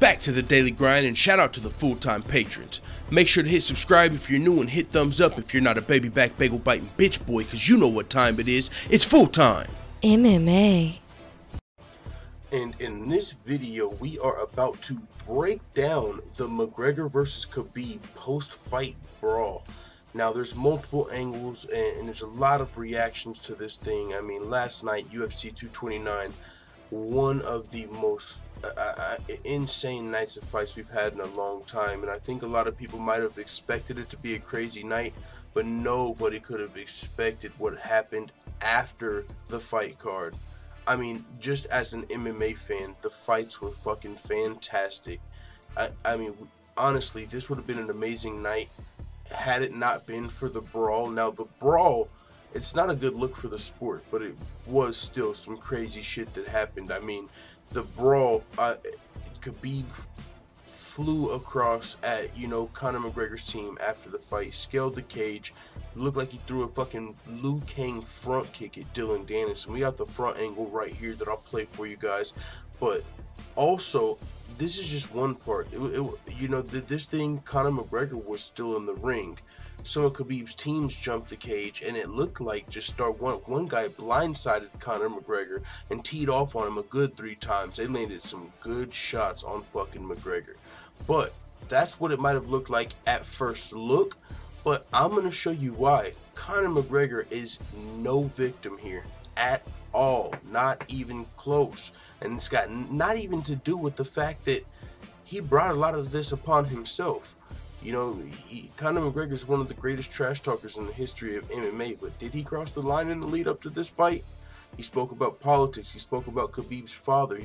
Back to the daily grind, and shout out to the full-time patrons. Make sure to hit subscribe if you're new and hit thumbs up if you're not a baby back bagel biting bitch boy, cause you know what time it is. It's full time. MMA. And in this video, we are about to break down the McGregor versus Khabib post-fight brawl. Now, there's multiple angles and there's a lot of reactions to this thing. I mean, last night, UFC 229, one of the most insane nights of fights we've had in a long time. And I think a lot of people might have expected it to be a crazy night, but nobody could have expected what happened after the fight card. I mean, just as an MMA fan, the fights were fucking fantastic. I mean, honestly, this would have been an amazing night had it not been for the brawl. Now, the brawl, it's not a good look for the sport, but it was still some crazy shit that happened. I mean, the brawl, Khabib flew across at, Conor McGregor's team after the fight, scaled the cage, looked like he threw a fucking Liu Kang front kick at Dillon Danis. And we got the front angle right here that I'll play for you guys. But also, this is just one part. This thing, Conor McGregor was still in the ring. Some of Khabib's teams jumped the cage, and it looked like one guy blindsided Conor McGregor and teed off on him a good 3 times. They landed some good shots on fucking McGregor. But that's what it might have looked like at first look. But I'm going to show you why. Conor McGregor is no victim here at all. Not even close. And it's got not even to do with the fact that he brought a lot of this upon himself. Conor McGregor is one of the greatest trash talkers in the history of MMA, but did he cross the line in the lead up to this fight? He spoke about politics. He spoke about Khabib's father.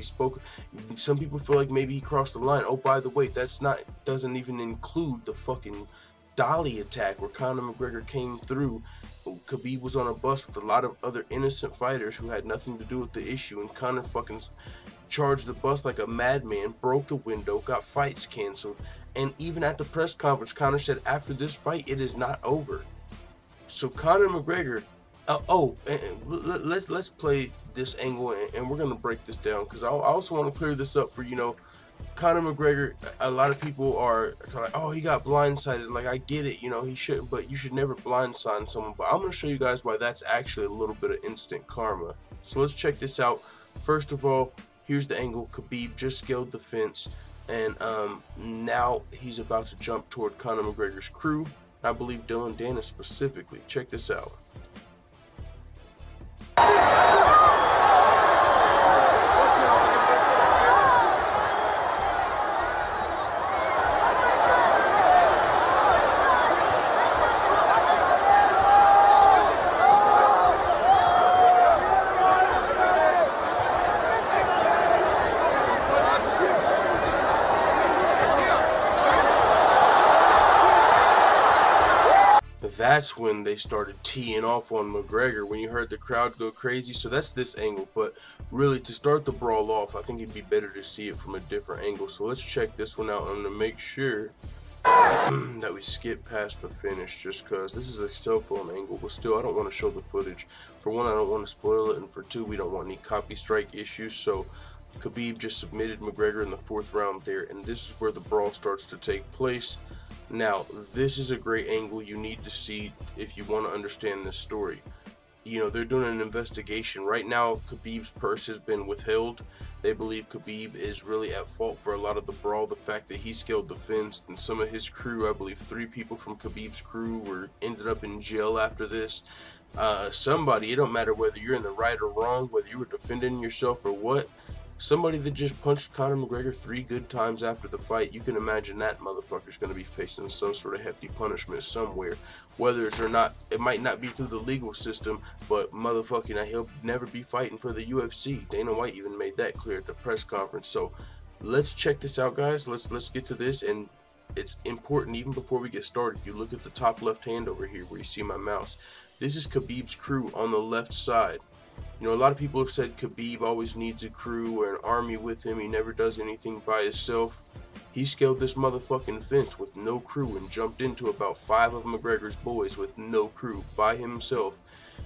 Some people feel like maybe he crossed the line. Oh, by the way, doesn't even include the fucking dolly attack where Conor McGregor came through. Khabib was on a bus with a lot of other innocent fighters who had nothing to do with the issue, and Conor fucking charged the bus like a madman, broke the window, got fights canceled. And even at the press conference, Conor said after this fight, it is not over. So Conor McGregor, let's play this angle, and we're going to break this down, because I also want to clear this up for, Conor McGregor. A lot of people are like, oh, he got blindsided. Like, I get it, he shouldn't, but you should never blindside someone. But I'm going to show you guys why that's actually a little bit of instant karma. So let's check this out. First of all, here's the angle. Khabib just scaled the fence. And now he's about to jump toward Conor McGregor's crew. I believe Dillon Danis specifically. Check this out. That's when they started teeing off on McGregor, when you heard the crowd go crazy. So that's this angle, but really to start the brawl off, I think it'd be better to see it from a different angle. So let's check this one out. I'm gonna make sure that we skip past the finish, just because this is a cell phone angle, but still I don't want to show the footage. For one, I don't want to spoil it, and for two, we don't want any copy strike issues. So Khabib just submitted McGregor in the 4th round there, and this is where the brawl starts to take place. Now, this is a great angle you need to see if you want to understand this story. They're doing an investigation. Right now, Khabib's purse has been withheld. They believe Khabib is really at fault for a lot of the brawl. The fact that he scaled the fence, and some of his crew, I believe 3 people from Khabib's crew ended up in jail after this. Somebody, it don't matter whether you're in the right or wrong, whether you were defending yourself or what, somebody that just punched Conor McGregor 3 good times after the fight, you can imagine that motherfucker's going to be facing some sort of hefty punishment somewhere. Whether it's or not, it might not be through the legal system, but motherfucking he'll never be fighting for the UFC. Dana White even made that clear at the press conference. So let's check this out, guys. Let's get to this, and it's important even before we get started. You look at the top left hand over here where you see my mouse. This is Khabib's crew on the left side. A lot of people have said Khabib always needs a crew or an army with him. He never does anything by himself. He scaled this motherfucking fence with no crew and jumped into about 5 of McGregor's boys with no crew by himself.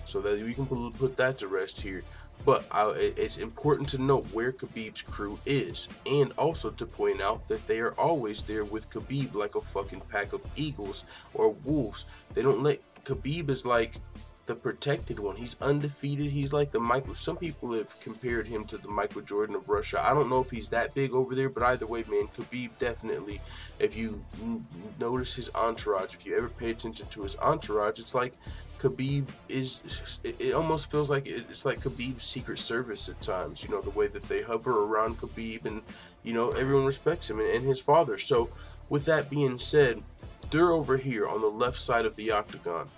So that we can put that to rest here. But it's important to note where Khabib's crew is, and also to point out that they are always there with Khabib like a fucking pack of eagles or wolves. They don't let Khabib is like the protected one. He's undefeated. He's like the Michael. Some people have compared him to the Michael Jordan of Russia. I don't know if he's that big over there, but either way, man, Khabib definitely. If you notice his entourage, if you ever pay attention to his entourage, it's like Khabib is. It almost feels like it's like Khabib's Secret Service at times. You know, the way that they hover around Khabib, and you know everyone respects him and his father. So, with that being said, they're over here on the left side of the octagon.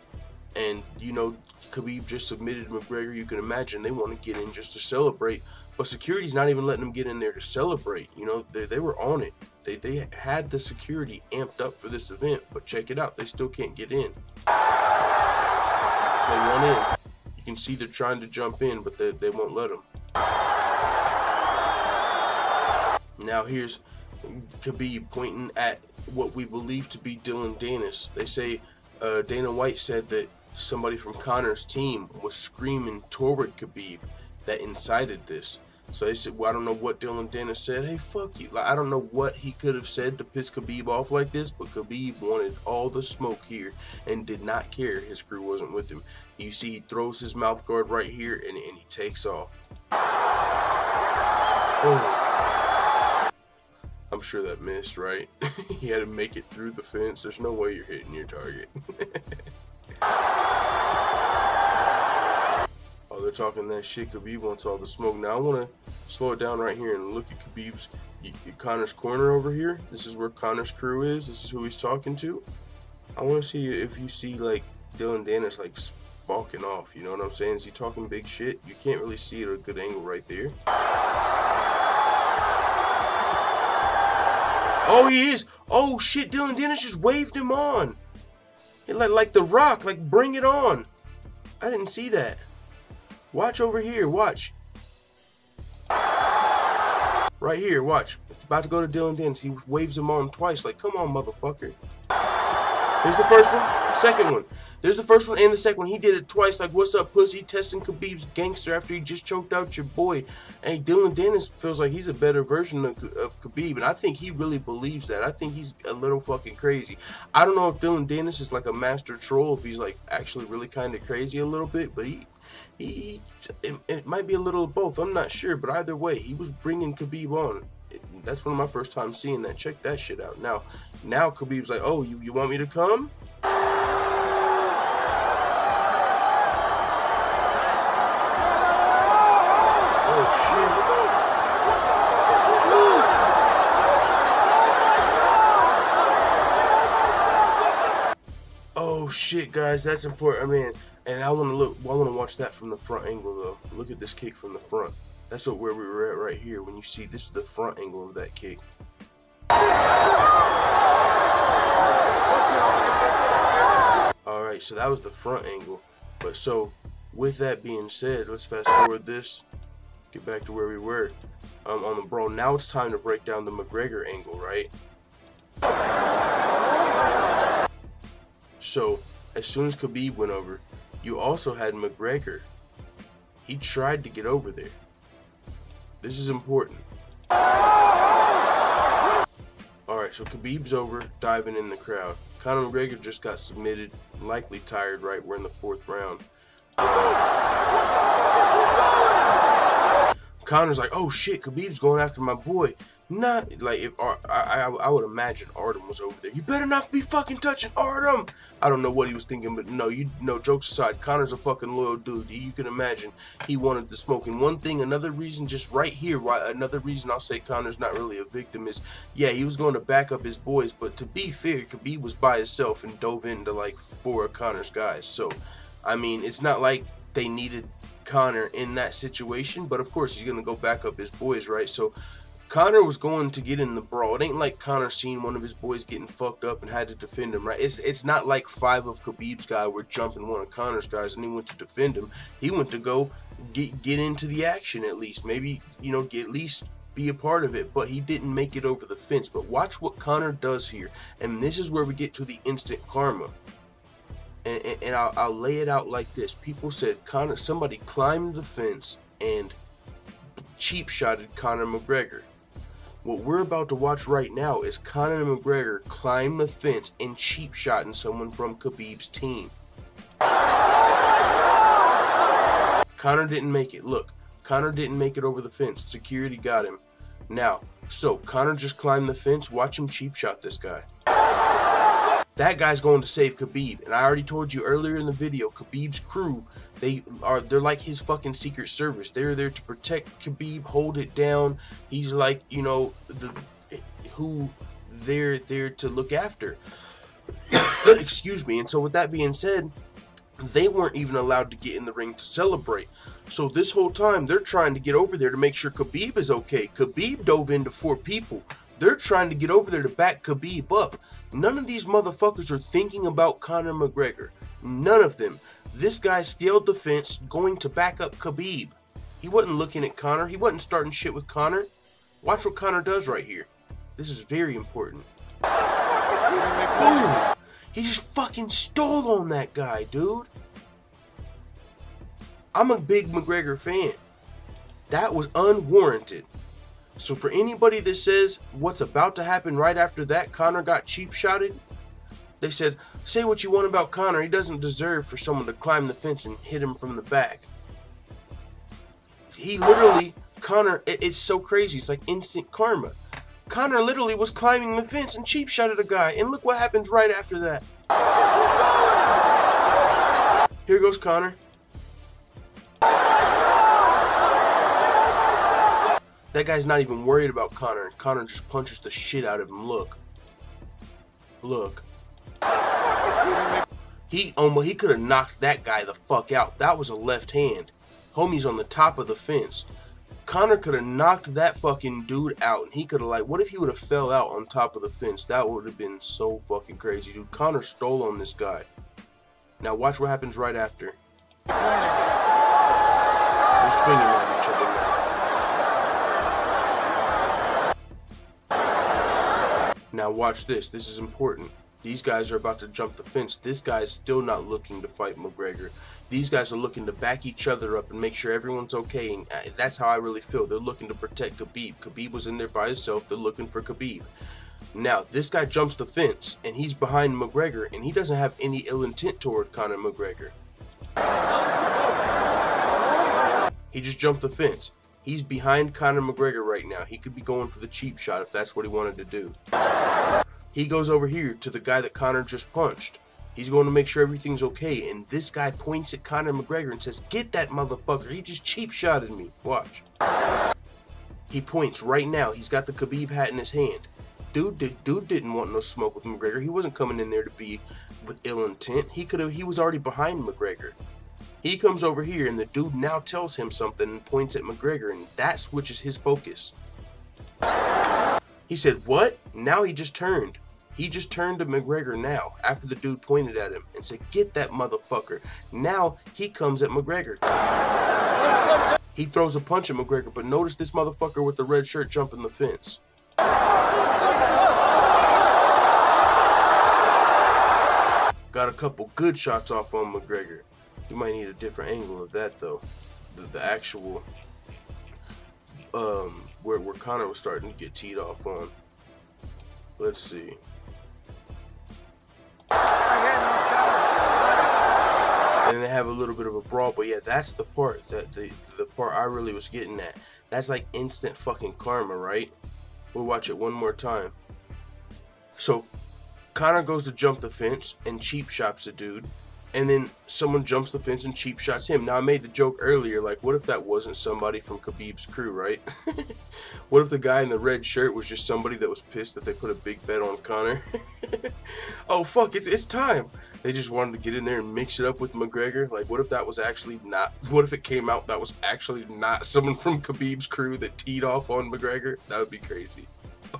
And, you know, Khabib just submitted McGregor. You can imagine they want to get in just to celebrate. But security's not even letting them get in there to celebrate. You know, they were on it. They had the security amped up for this event. But check it out. They still can't get in. They want in. You can see they're trying to jump in, but they won't let them. Now here's Khabib pointing at what we believe to be Dillon Danis. They say Dana White said that somebody from Conor's team was screaming toward Khabib that incited this. So they said, well, I don't know what Dillon Danis said. Hey, fuck you. Like, I don't know what he could have said to piss Khabib off like this, but Khabib wanted all the smoke here and did not care his crew wasn't with him. You see, he throws his mouth guard right here and he takes off. Oh. I'm sure that missed, right? He had to make it through the fence. There's no way you're hitting your target. Oh, they're talking that shit. Khabib wants all the smoke. Now I want to slow it down right here and look at Khabib's Conor's corner over here. This is where Conor's crew is. This is who he's talking to. I want to see if you see like Dillon Danis like sparking off. You know what I'm saying? Is he talking big shit? You can't really see it at a good angle right there. Oh, he is. Oh shit! Dillon Danis just waved him on. Like The Rock, like bring it on. I didn't see that. Watch over here, watch. Right here, watch. About to go to Dillon Danis. He waves him on twice, like, come on, motherfucker. Here's the first one, second one. There's the first one and the second one. He did it twice, like, what's up, pussy? Testing Khabib's gangster after he just choked out your boy. Hey, Dillon Danis feels like he's a better version of Khabib, and I think he really believes that. I think he's a little fucking crazy. I don't know if Dillon Danis is like a master troll, if he's like actually really kind of crazy a little bit, but it might be a little of both. I'm not sure, but either way, he was bringing Khabib on. That's one of my first times seeing that. Check that shit out. Now Khabib's like, oh, you want me to come? Oh shit. Oh shit, guys, that's important. I mean, and I want to watch that from the front angle though. Look at this kick from the front. That's where we were at right here. When you see, this is the front angle of that kick. Alright, so that was the front angle. But so, with that being said, let's fast forward this. Get back to where we were on the brawl. Now it's time to break down the McGregor angle, right? So, as soon as Khabib went over, you also had McGregor. He tried to get over there. This is important. Alright, so Khabib's over, diving in the crowd. Conor McGregor just got submitted, likely tired, right? We're in the 4th round. Conor's like, oh shit, Khabib's going after my boy. Not like if I would imagine Artem was over there. You better not be fucking touching Artem. I don't know what he was thinking, but no, jokes aside, Conor's a fucking loyal dude. You can imagine he wanted the smoke. And one thing, another reason, just right here, why another reason I'll say Conor's not really a victim is, yeah, he was going to back up his boys, but to be fair, Khabib was by himself and dove into like 4 of Conor's guys. So, I mean, it's not like they needed Conor in that situation, but of course he's gonna go back up his boys, right? So Conor was going to get in the brawl. It ain't like Conor seen one of his boys getting fucked up and had to defend him, right? It's not like 5 of Khabib's guys were jumping one of Conor's guys and he went to defend him. He went to go get into the action at least. Maybe, you know, at least be a part of it, but he didn't make it over the fence. But watch what Conor does here. And this is where we get to the instant karma. And I'll lay it out like this. People said somebody climbed the fence and cheap shotted Conor McGregor. What we're about to watch right now is Conor McGregor climb the fence and cheap shotting someone from Khabib's team. Conor didn't make it. Look, Conor didn't make it over the fence. Security got him. Now, so Conor just climbed the fence. Watch him cheap shot this guy. That guy's going to save Khabib. And I already told you earlier in the video, Khabib's crew, they're like his fucking secret service. They're there to protect Khabib, hold it down. He's like, you know, who they're there to look after. Excuse me. And so with that being said, they weren't even allowed to get in the ring to celebrate. So this whole time, they're trying to get over there to make sure Khabib is okay. Khabib dove into 4 people. They're trying to get over there to back Khabib up. None of these motherfuckers are thinking about Conor McGregor. None of them. This guy scaled the fence going to back up Khabib. He wasn't looking at Conor. He wasn't starting shit with Conor. Watch what Conor does right here. This is very important. Boom! He just fucking stole on that guy, dude. I'm a big McGregor fan. That was unwarranted. So for anybody that says what's about to happen right after that, Conor got cheap shotted, they said, say what you want about Conor, he doesn't deserve for someone to climb the fence and hit him from the back. He literally, Conor, it's so crazy, it's like instant karma. Conor literally was climbing the fence and cheap shotted a guy, and look what happens right after that. Here goes Conor. That guy's not even worried about Conor, and Conor just punches the shit out of him. Look. Look. He could have knocked that guy the fuck out. That was a left hand. Homie's on the top of the fence. Conor could have knocked that fucking dude out, and he could have, like, what if he would have fell out on top of the fence? That would have been so fucking crazy, dude. Conor stole on this guy. Now watch what happens right after. They're swinging at each other now. Now watch this. This is important. These guys are about to jump the fence. This guy's still not looking to fight McGregor. These guys are looking to back each other up and make sure everyone's okay. And that's how I really feel. They're looking to protect Khabib. Khabib was in there by himself. They're looking for Khabib. Now, this guy jumps the fence, and he's behind McGregor, and he doesn't have any ill intent toward Conor McGregor. He just jumped the fence. He's behind Conor McGregor right now. He could be going for the cheap shot if that's what he wanted to do. He goes over here to the guy that Conor just punched. He's going to make sure everything's okay. And this guy points at Conor McGregor and says, get that motherfucker. He just cheap shotted me. Watch. He points right now. He's got the Khabib hat in his hand. Dude didn't want no smoke with McGregor. He wasn't coming in there to be with ill intent. He was already behind McGregor. He comes over here, and the dude now tells him something and points at McGregor, and that switches his focus. He said, what? Now he just turned. He just turned to McGregor now, after the dude pointed at him, and said, get that motherfucker. Now he comes at McGregor. He throws a punch at McGregor, but notice this motherfucker with the red shirt jumping the fence. Got a couple good shots off on McGregor. You might need a different angle of that though. The actual where Conor was starting to get teed off on. Let's see. And they have a little bit of a brawl, but yeah, that's the part that the part I really was getting at. That's like instant fucking karma, right? We'll watch it one more time. So Conor goes to jump the fence and cheap shots a dude. And then someone jumps the fence and cheap shots him. Now, I made the joke earlier, like, what if that wasn't somebody from Khabib's crew, right? What if the guy in the red shirt was just somebody that was pissed that they put a big bet on Conor? Oh, fuck, it's time. They just wanted to get in there and mix it up with McGregor. Like, what if that was actually not, what if it came out that was actually not someone from Khabib's crew that teed off on McGregor? That would be crazy.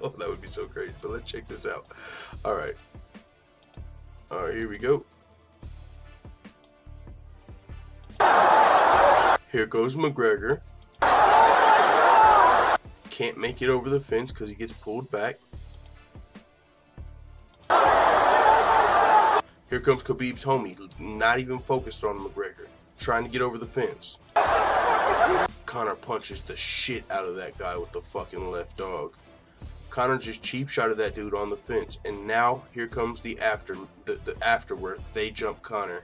Oh, that would be so crazy. But let's check this out. All right. All right, here we go. Here goes McGregor. Can't make it over the fence because he gets pulled back. Here comes Khabib's homie, not even focused on McGregor, trying to get over the fence. Conor punches the shit out of that guy with the fucking left dog. Conor just cheap shot of that dude on the fence, and now here comes the after where they jump Conor.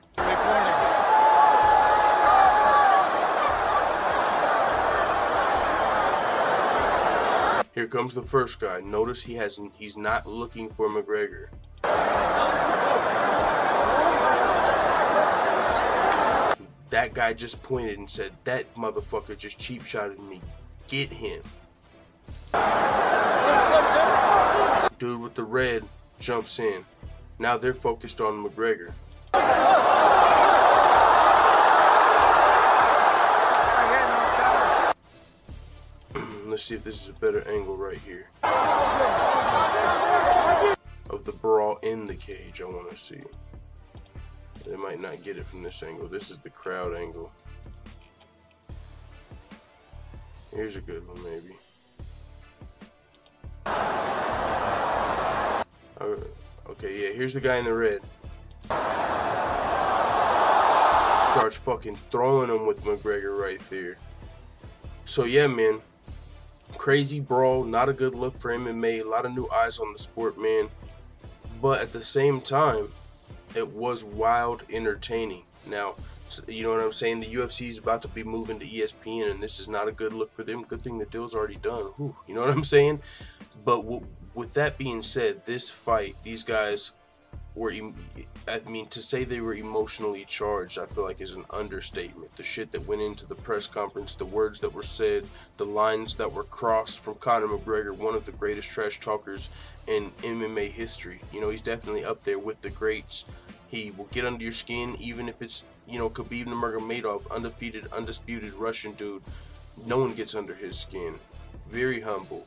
Here comes the first guy. Notice he's not looking for McGregor. That guy just pointed and said, that motherfucker just cheap shotted me. Get him. Dude with the red jumps in. Now they're focused on McGregor. Let's see if this is a better angle right here. Of the brawl in the cage, I want to see. They might not get it from this angle. This is the crowd angle. Here's a good one, maybe. Okay, yeah, here's the guy in the red. Starts fucking throwing him with McGregor right there. So yeah, man. Crazy brawl, not a good look for MMA. A lot of new eyes on the sport, man. But at the same time, it was wild entertaining. Now, you know what I'm saying? The UFC is about to be moving to ESPN, and this is not a good look for them. Good thing the deal's already done. Whew, you know what I'm saying? But with that being said, this fight, these guys were, I mean, to say they were emotionally charged, I feel like is an understatement. The shit that went into the press conference, the words that were said, the lines that were crossed from Conor McGregor, one of the greatest trash talkers in MMA history. You know, he's definitely up there with the greats. He will get under your skin, even if it's, you know, Khabib Nurmagomedov, undefeated, undisputed Russian dude. No one gets under his skin. Very humble,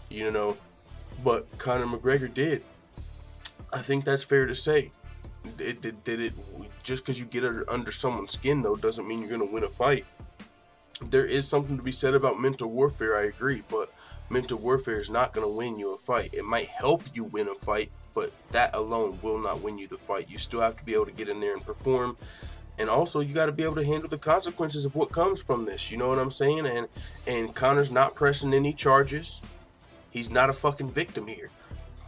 you know. But Conor McGregor did. I think that's fair to say. Did it just because you get under someone's skin, though, doesn't mean you're going to win a fight. There is something to be said about mental warfare, I agree, but mental warfare is not going to win you a fight. It might help you win a fight, but that alone will not win you the fight. You still have to be able to get in there and perform. And also, you got to be able to handle the consequences of what comes from this. You know what I'm saying? And Conor's not pressing any charges. He's not a fucking victim here.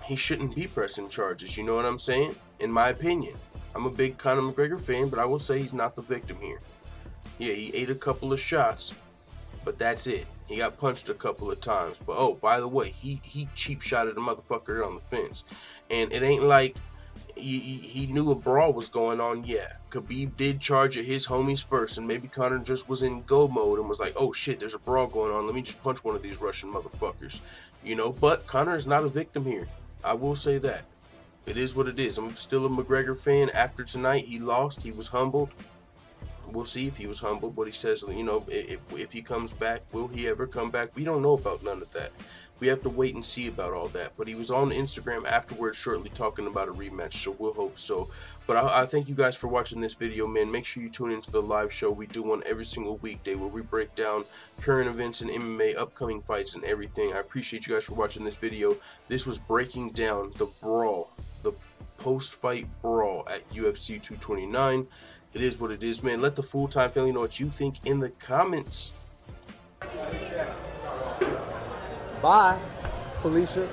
He shouldn't be pressing charges. You know what I'm saying? In my opinion. I'm a big Conor McGregor fan, but I will say he's not the victim here. Yeah, he ate a couple of shots, but that's it. He got punched a couple of times. But, oh, by the way, he cheap shotted a motherfucker on the fence. And it ain't like he knew a brawl was going on. Yeah, Khabib did charge at his homies first, and maybe Conor just was in go mode and was like, oh shit, there's a brawl going on. Let me just punch one of these Russian motherfuckers. You know, but Conor is not a victim here. I will say that. It is what it is. I'm still a McGregor fan. After tonight, he lost. He was humbled. We'll see if he was humbled. What he says, you know, if he comes back, will he ever come back? We don't know about none of that. We have to wait and see about all that. But he was on Instagram afterwards shortly talking about a rematch, so we'll hope so. But I thank you guys for watching this video, man. Make sure you tune into the live show. We do one every single weekday where we break down current events in MMA, upcoming fights, and everything. I appreciate you guys for watching this video. This was breaking down the brawl, the post-fight brawl at UFC 229. It is what it is, man. Let the full-time family know what you think in the comments. Bye, Felicia.